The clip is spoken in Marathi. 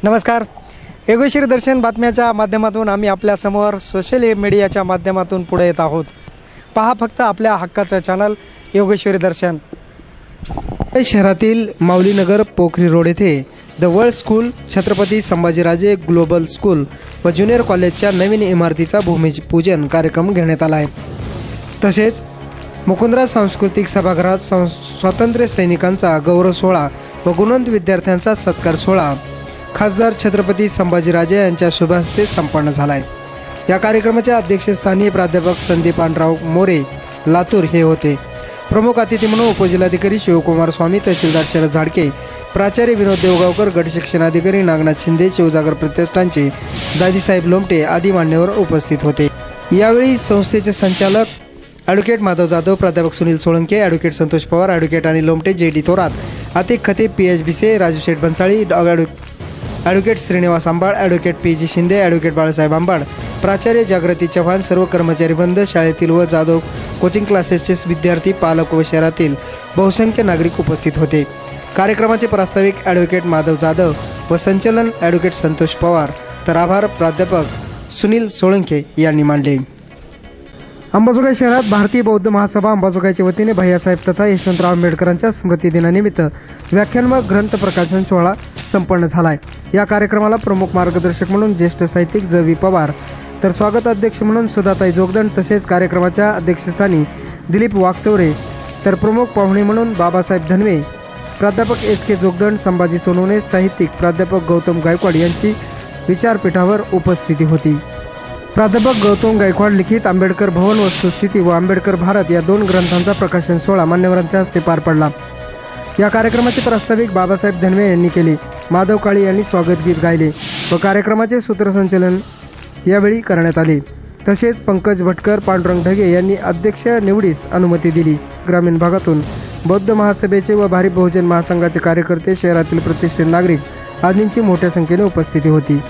नमस्कार. योगेश्वरी दर्शन बातम्याच्या माध्यमातून आम्ही आपल्यासमोर सोशल मीडियाच्या माध्यमातून पुढे येत आहोत. पहा फक्त आपल्या हक्काचं चॅनल योगेश्वरी दर्शन. शहरातील माऊलीनगर पोखरी रोड येथे the world school, Chhatrapati Sambhajiraje global school व ज्युनियर कॉलेजच्या नवीन इमारतीचा भूमिपूजन कार्यक्रम घेण्यात आला आहे. तसेच मुकुंदराज सांस्कृतिक सभागृहात स्वातंत्र्य सैनिकांचा गौरव सोहळा व गुणवंत विद्यार्थ्यांचा सत्कार सोहळा खासदार छत्रपती संभाजीराजे यांच्या शुभ हस्ते संपन्न झाला आहे. या कार्यक्रमाच्या अध्यक्षस्थानी प्राध्यापक संदीप पांडुरंग मोरे लातूर हे होते. प्रमुख अतिथी म्हणून उपजिल्हाधिकारी शिवकुमार स्वामी, तहसीलदार शरद झाडके, प्राचार्य विनोद देवगावकर, गट शिक्षणाधिकारी नागनाथ शिंदे, शिवजागर प्रतिष्ठानचे दादीसाहेब लोमटे आदी मान्यवर उपस्थित होते. यावेळी संस्थेचे संचालक ॲडव्होकेट माधव जाधव, प्राध्यापक Sunil Solanke, advocate Santosh Pawar, advocate Anil Lomte, J D. Thorat, Atiq Khatib, PHBC Raju Sheth Bansali, advocate Shrinivas Ambad, advocate P.G. Shinde, advocate Balasaheb Ambad, प्राचार्य जागृती चव्हाण, सर्व कर्मचारी बंद, शाळेतील व जाधव कोचिंग क्लासेसचे विद्यार्थी, पालक व शहरातील बहुसंख्य नागरिक उपस्थित होते. कार्यक्रमाचे प्रास्ताविक ॲडव्होकेट माधव जाधव व संचालन ॲडव्होकेट संतोष पवार तर आभार प्राध्यापक सुनील सोळंके यांनी मांडले. अंबाजोगाई शहरात भारतीय बौद्ध महासभा अंबाजोगाईच्या वतीने भैयासाहेब तथा यशवंतराव आंबेडकरांच्या स्मृती दिनानिमित्त व्याख्यान व ग्रंथ प्रकाशन सोहळा संपन्न झालाय. या कार्यक्रमाला प्रमुख मार्गदर्शक म्हणून ज्येष्ठ साहित्यिक J.V. पवार तर स्वागत अध्यक्ष म्हणून सुधाताई जोगदंड, तसेच कार्यक्रमाच्या अध्यक्षस्थानी दिलीप वाघचौरे तर प्रमुख पाहुणे म्हणून बाबासाहेब धनवे, प्राध्यापक S.K. जोगदंड, संभाजी सोनवणे, साहित्यिक प्राध्यापक गौतम गायकवाड यांची विचारपीठावर उपस्थिती होती. प्राध्यापक गौतम गायकवाड लिखित आंबेडकर भवन वस्तुस्थिती व आंबेडकर भारत या 2 ग्रंथांचा प्रकाशन सोहळा मान्यवरांच्या हस्ते पार पडला. या कार्यक्रमाचे प्रास्ताविक बाबासाहेब धनवे यांनी केले. माधव काळे यांनी स्वागत गीत गायले व कार्यक्रमाचे सूत्रसंचालन यावेळी करण्यात आले. तसेच पंकज भटकर, पांडुरंग ढगे यांनी अध्यक्ष निवडीस अनुमती दिली. ग्रामीण भागातून बौद्ध महासभेचे व भारिप बहुजन महासंघाचे कार्यकर्ते, शहरातील प्रतिष्ठित नागरिक आदींची मोठ्या संख्येने उपस्थिती होती.